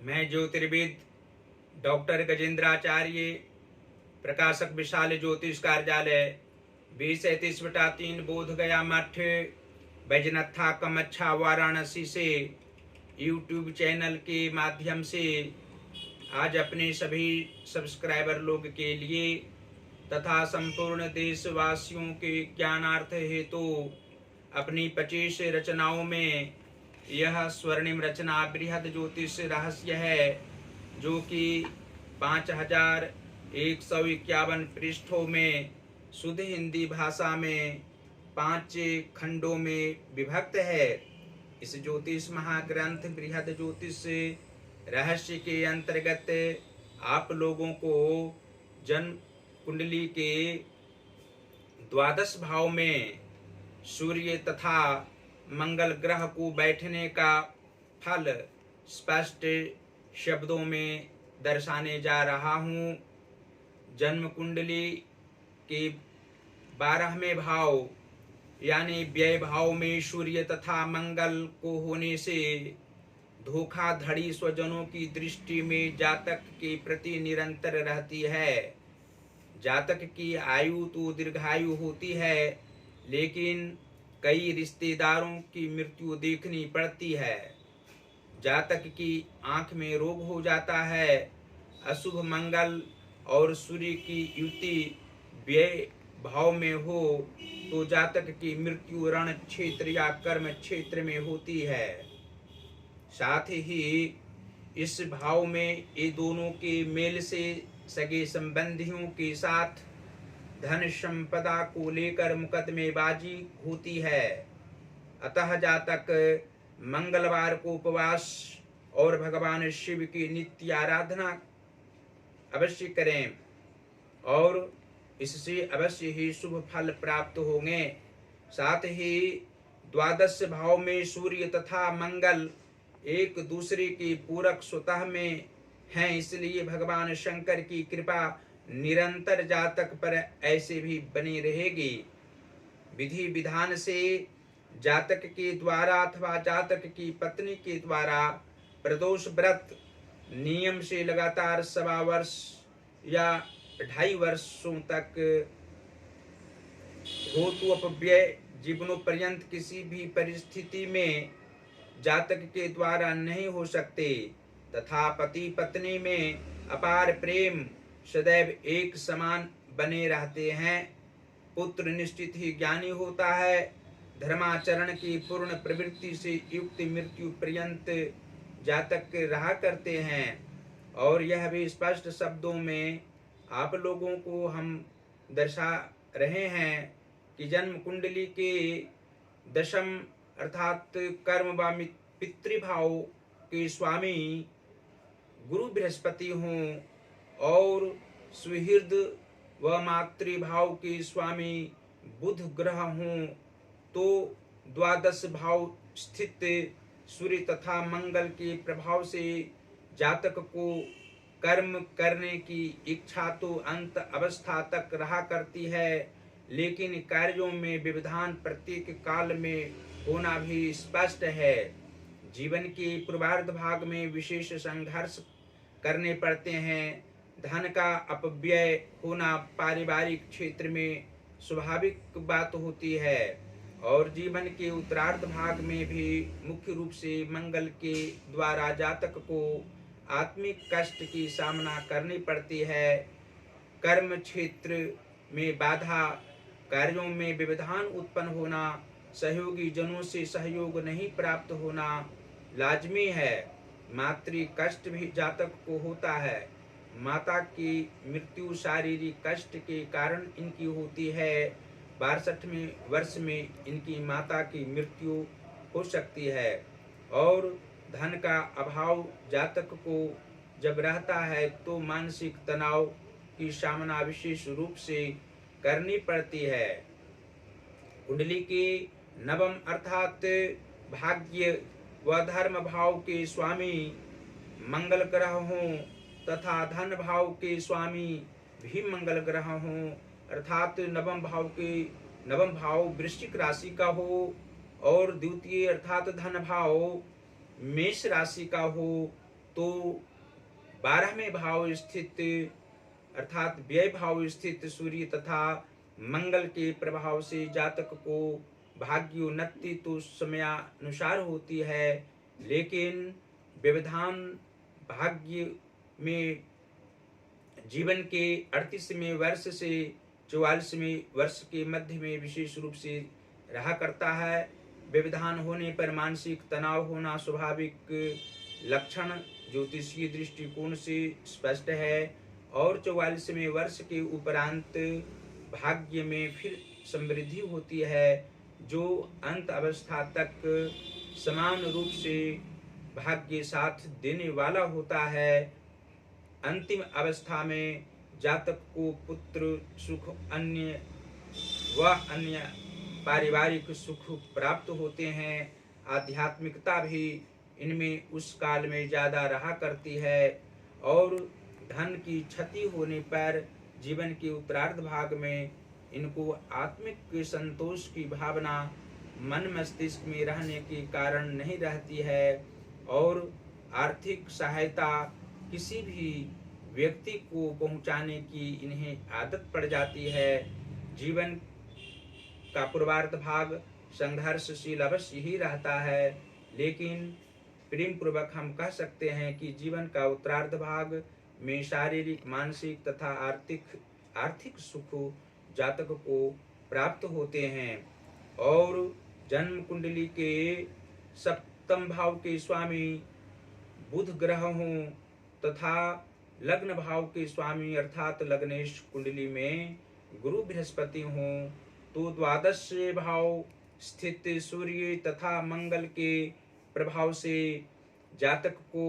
मैं ज्योतिर्विद डॉक्टर गजेंद्राचार्य, प्रकाशक विशाल ज्योतिष कार्यालय 20-33/3 बोधगया मठ, बैजनाथा कमच्छा, वाराणसी से यूट्यूब चैनल के माध्यम से आज अपने सभी सब्सक्राइबर लोग के लिए तथा संपूर्ण देशवासियों के ज्ञानार्थ हेतु अपनी 25 रचनाओं में यह स्वर्णिम रचना बृहद ज्योतिष रहस्य है, जो कि 5151 पृष्ठों में शुद्ध हिंदी भाषा में 5 खंडों में विभक्त है। इस ज्योतिष महाग्रंथ बृहद ज्योतिष रहस्य के अंतर्गत आप लोगों को जन्म कुंडली के 12 भाव में सूर्य तथा मंगल ग्रह को बैठने का फल स्पष्ट शब्दों में दर्शाने जा रहा हूँ। जन्म कुंडली के 12वें भाव यानी व्यय भाव में सूर्य तथा मंगल को होने से धोखाधड़ी स्वजनों की दृष्टि में जातक के प्रति निरंतर रहती है। जातक की आयु तो दीर्घायु होती है, लेकिन कई रिश्तेदारों की मृत्यु देखनी पड़ती है। जातक की आंख में रोग हो जाता है। अशुभ मंगल और सूर्य की युति व्यय भाव में हो तो जातक की मृत्यु रण क्षेत्र या कर्म क्षेत्र में होती है। साथ ही इस भाव में ये दोनों के मेल से सगे संबंधियों के साथ धन संपदा को लेकर मुकदमेबाजी होती है। अतः जातक मंगलवार को उपवास और भगवान शिव की नित्य आराधना अवश्य करें और इससे अवश्य ही शुभ फल प्राप्त होंगे। साथ ही 12 भाव में सूर्य तथा मंगल एक दूसरे के पूरक स्वतः में हैं, इसलिए भगवान शंकर की कृपा निरंतर जातक पर ऐसे भी बनी रहेगी। विधि विधान से जातक के द्वारा अथवा जातक की पत्नी के द्वारा प्रदोष व्रत नियम से लगातार 1.25 वर्ष या 2.5 वर्षों तक हेतु अपव्यय जीवनों पर्यंत किसी भी परिस्थिति में जातक के द्वारा नहीं हो सकते तथा पति पत्नी में अपार प्रेम सदैव एक समान बने रहते हैं। पुत्र निश्चित ही ज्ञानी होता है। धर्माचरण की पूर्ण प्रवृत्ति से युक्त मृत्यु पर्यंत जातक रहा करते हैं। और यह भी स्पष्ट शब्दों में आप लोगों को हम दर्शा रहे हैं कि जन्म कुंडली के 10म अर्थात कर्म व पितृभाव के स्वामी गुरु बृहस्पति हों और सुहृद व मातृभाव के स्वामी बुध ग्रह हों तो 12 भाव स्थित सूर्य तथा मंगल के प्रभाव से जातक को कर्म करने की इच्छा तो अंत अवस्था तक रहा करती है, लेकिन कार्यों में व्यवधान प्रत्येक काल में होना भी स्पष्ट है। जीवन के पूर्वार्ध भाग में विशेष संघर्ष करने पड़ते हैं। धन का अपव्यय होना पारिवारिक क्षेत्र में स्वाभाविक बात होती है और जीवन के उत्तरार्ध भाग में भी मुख्य रूप से मंगल के द्वारा जातक को आत्मिक कष्ट की सामना करनी पड़ती है। कर्म क्षेत्र में बाधा, कार्यों में व्यवधान उत्पन्न होना, सहयोगी जनों से सहयोग नहीं प्राप्त होना लाजमी है। मातृ कष्ट भी जातक को होता है। माता की मृत्यु शारीरिक कष्ट के कारण इनकी होती है। 62वें वर्ष में इनकी माता की मृत्यु हो सकती है। और धन का अभाव जातक को जब रहता है तो मानसिक तनाव की सामना विशेष रूप से करनी पड़ती है। कुंडली के 9म अर्थात भाग्य व धर्म भाव के स्वामी मंगल ग्रह हों तथा धन भाव के स्वामी भी मंगल ग्रह हों अर्थात 9म भाव वृश्चिक राशि का हो और द्वितीय अर्थात धन भाव मेष राशि का हो तो 12वें भाव स्थित अर्थात व्यय भाव स्थित सूर्य तथा मंगल के प्रभाव से जातक को भाग्योन्नति तो समयानुसार होती है, लेकिन व्यवधान भाग्य में जीवन के 38वें वर्ष से 44वें वर्ष के मध्य में विशेष रूप से रहा करता है। व्यवधान होने पर मानसिक तनाव होना स्वाभाविक लक्षण ज्योतिषीय दृष्टिकोण से स्पष्ट है, और 44वें वर्ष के उपरांत भाग्य में फिर समृद्धि होती है, जो अंत अवस्था तक समान रूप से भाग्य साथ देने वाला होता है। अंतिम अवस्था में जातक को पुत्र सुख अन्य पारिवारिक सुख प्राप्त होते हैं। आध्यात्मिकता भी इनमें उस काल में ज्यादा रहा करती है, और धन की क्षति होने पर जीवन के उत्तरार्ध भाग में इनको आत्मिक संतोष की भावना मन मस्तिष्क में रहने के कारण नहीं रहती है, और आर्थिक सहायता किसी भी व्यक्ति को पहुंचाने की इन्हें आदत पड़ जाती है। जीवन का पूर्वार्ध भाग संघर्षशील अवश्य ही रहता है, लेकिन प्रेम पूर्वक हम कह सकते हैं कि जीवन का उत्तरार्ध भाग में शारीरिक, मानसिक तथा आर्थिक सुख जातक को प्राप्त होते हैं। और जन्म कुंडली के सप्तम भाव के स्वामी बुध ग्रह हों तथा लग्न भाव के स्वामी अर्थात लग्नेश कुंडली में गुरु बृहस्पति हों, तो द्वादश भाव स्थित सूर्य तथा मंगल के प्रभाव से जातक को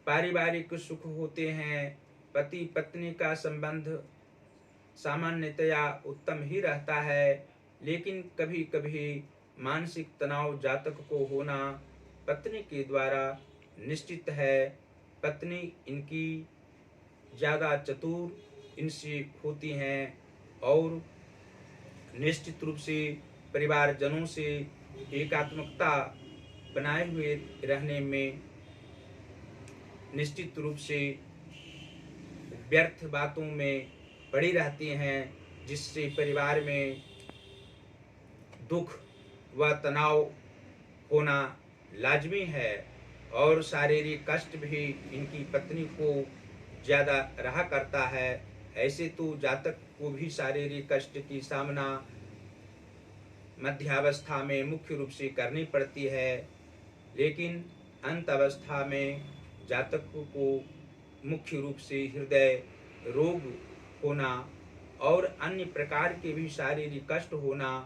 पारिवारिक सुख होते हैं। पति पत्नी का संबंध सामान्यतया उत्तम ही रहता है, लेकिन कभी कभी मानसिक तनाव जातक को होना पत्नी के द्वारा निश्चित है। पत्नी इनकी ज्यादा चतुर इनसे होती हैं, और निश्चित रूप से परिवारजनों से एकात्मकता बनाए हुए रहने में निश्चित रूप से व्यर्थ बातों में पड़ी रहती हैं, जिससे परिवार में दुख व तनाव होना लाजमी है, और शारीरिक कष्ट भी इनकी पत्नी को ज्यादा रहा करता है। ऐसे तो जातक को भी शारीरिक कष्ट की सामना मध्यावस्था में मुख्य रूप से करनी पड़ती है, लेकिन अंत अवस्था में जातक को मुख्य रूप से हृदय रोग होना और अन्य प्रकार के भी शारीरिक कष्ट होना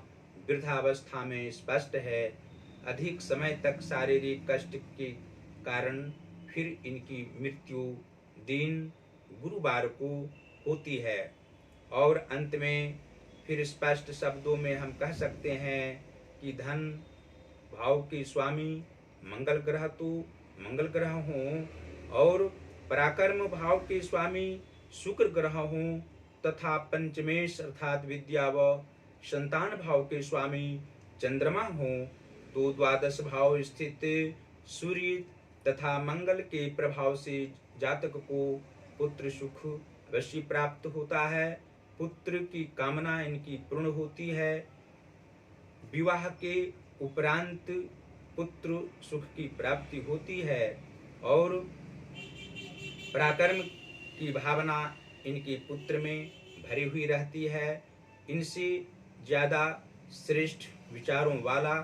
वृद्धावस्था में स्पष्ट है। अधिक समय तक शारीरिक कष्ट के कारण फिर इनकी मृत्यु दिन गुरुवार को होती है। और अंत में फिर स्पष्ट शब्दों में हम कह सकते हैं कि धन भाव के स्वामी मंगल ग्रह तो मंगल ग्रह हों, और पराक्रम भाव के स्वामी शुक्र ग्रह हों, तथा पंचमेश अर्थात विद्या व संतान भाव के स्वामी चंद्रमा हों, तो द्वादश भाव स्थित सूर्य तथा मंगल के प्रभाव से जातक को पुत्र सुख अवश्य प्राप्त होता है। पुत्र की कामना इनकी पूर्ण होती है। विवाह के उपरांत पुत्र सुख की प्राप्ति होती है, और पराक्रम की भावना इनके पुत्र में भरी हुई रहती है। इनसे ज्यादा श्रेष्ठ विचारों वाला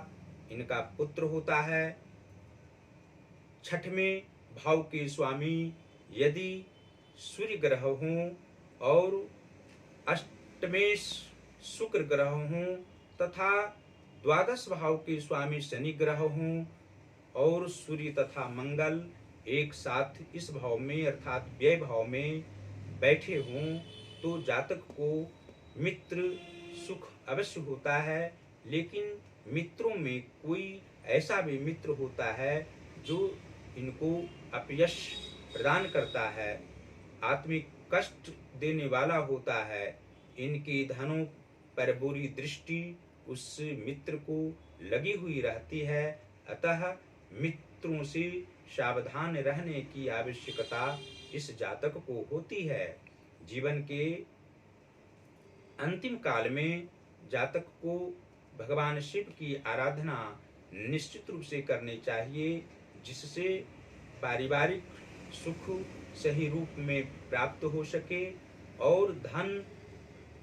इनका पुत्र होता है। छठवें भाव के स्वामी यदि सूर्य ग्रह हों, और अष्टमेश शुक्र ग्रह हों, तथा द्वादश भाव के स्वामी शनि ग्रह हों, और सूर्य तथा मंगल एक साथ इस भाव में अर्थात व्यय भाव में बैठे हों, तो जातक को मित्र सुख अवश्य होता है। लेकिन मित्रों में कोई ऐसा भी मित्र होता है जो इनको अपयश प्रदान करता है, आत्मिक कष्ट देने वाला होता है। इनकी धनों पर बुरी दृष्टि उस मित्र को लगी हुई रहती है। अतः मित्रों से सावधान रहने की आवश्यकता इस जातक को होती है। जीवन के अंतिम काल में जातक को भगवान शिव की आराधना निश्चित रूप से करनी चाहिए, जिससे पारिवारिक सुख सही रूप में प्राप्त हो सके और धन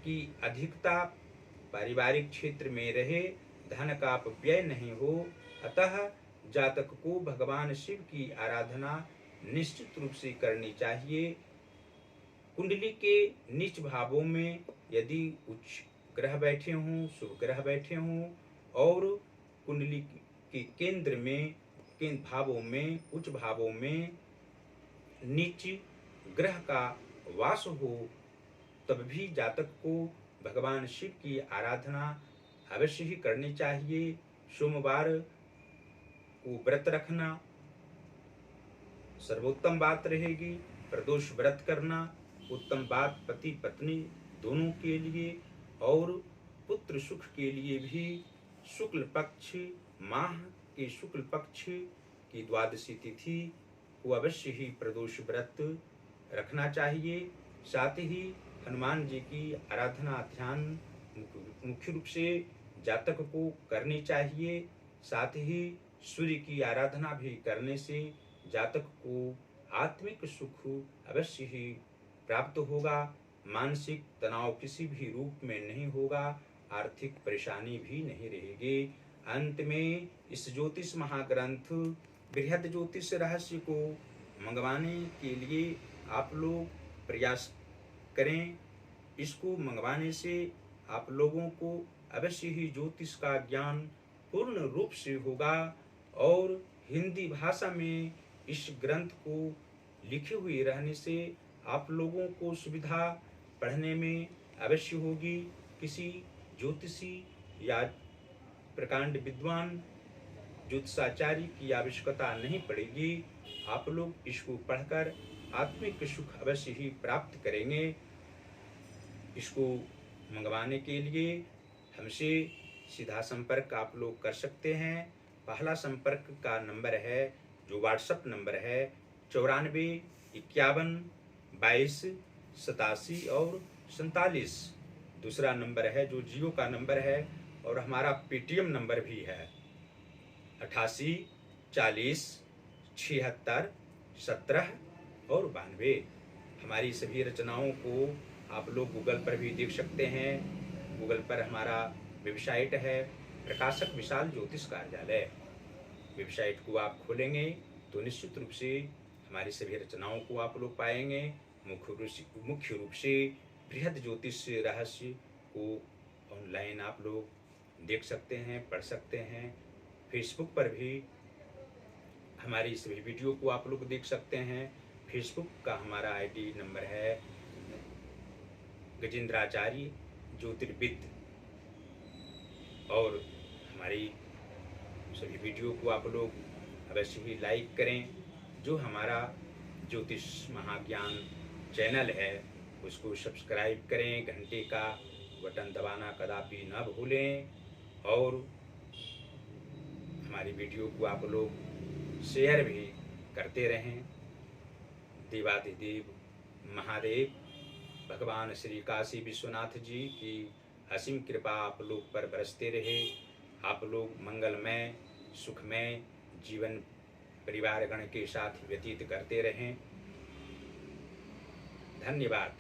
की अधिकता पारिवारिक क्षेत्र में रहे, धन का अपव्यय नहीं हो। अतः जातक को भगवान शिव की आराधना निश्चित रूप से करनी चाहिए। कुंडली के नीच भावों में यदि उच्च ग्रह बैठे हों, शुभ ग्रह बैठे हों और कुंडली के केंद्र में भावों में उच्च भावों में नीच ग्रह का वास हो, तब भी जातक को भगवान शिव की आराधना अवश्य ही करनी चाहिए। सोमवार को व्रत रखना सर्वोत्तम बात रहेगी। प्रदोष व्रत करना उत्तम बात पति पत्नी दोनों के लिए और पुत्र सुख के लिए भी शुक्ल पक्ष माह के शुक्ल पक्ष की द्वादशी तिथि को अवश्य ही प्रदोष व्रत रखना चाहिए। साथ ही हनुमान जी की आराधना ध्यान मुख्य रूप से जातक को करनी चाहिए। साथ ही सूर्य की आराधना भी करने से जातक को आत्मिक सुख अवश्य ही प्राप्त होगा। मानसिक तनाव किसी भी रूप में नहीं होगा, आर्थिक परेशानी भी नहीं रहेगी। अंत में इस ज्योतिष महाग्रंथ बृहद ज्योतिष रहस्य को मंगवाने के लिए आप लोग प्रयास करें। इसको मंगवाने से आप लोगों को अवश्य ही ज्योतिष का ज्ञान पूर्ण रूप से होगा और हिंदी भाषा में इस ग्रंथ को लिखे हुए रहने से आप लोगों को सुविधा पढ़ने में अवश्य होगी। किसी ज्योतिषी या प्रकांड विद्वान ज्योतिषाचार्य की आवश्यकता नहीं पड़ेगी। आप लोग इसको पढ़कर आत्मिक सुख अवश्य ही प्राप्त करेंगे। इसको मंगवाने के लिए हमसे सीधा संपर्क आप लोग कर सकते हैं। पहला संपर्क का नंबर है जो व्हाट्सएप नंबर है 94 51 22 87 और 47। दूसरा नंबर है जो जियो का नंबर है और हमारा पेटीएम नंबर भी है 88 40 76 17 और 92। हमारी सभी रचनाओं को आप लोग गूगल पर भी देख सकते हैं। गूगल पर हमारा वेबसाइट है प्रकाशक विशाल ज्योतिष कार्यालय। वेबसाइट को आप खोलेंगे तो निश्चित रूप से हमारी सभी रचनाओं को आप लोग पाएंगे। मुख्य रूप से बृहद ज्योतिष रहस्य को ऑनलाइन आप लोग देख सकते हैं, पढ़ सकते हैं। फेसबुक पर भी हमारी सभी वीडियो को आप लोग देख सकते हैं। फेसबुक का हमारा आईडी नंबर है गजेंद्राचार्य ज्योतिर्विद और हमारी सभी वीडियो को आप लोग अवश्य ही लाइक करें। जो हमारा ज्योतिष महाज्ञान चैनल है उसको सब्सक्राइब करें, घंटे का बटन दबाना कदापि न भूलें और हमारी वीडियो को आप लोग शेयर भी करते रहें। देवाधिदेव महादेव भगवान श्री काशी विश्वनाथ जी की असीम कृपा आप लोग पर बरसते रहे। आप लोग मंगलमय सुखमय जीवन परिवार गण के साथ व्यतीत करते रहें। धन्यवाद।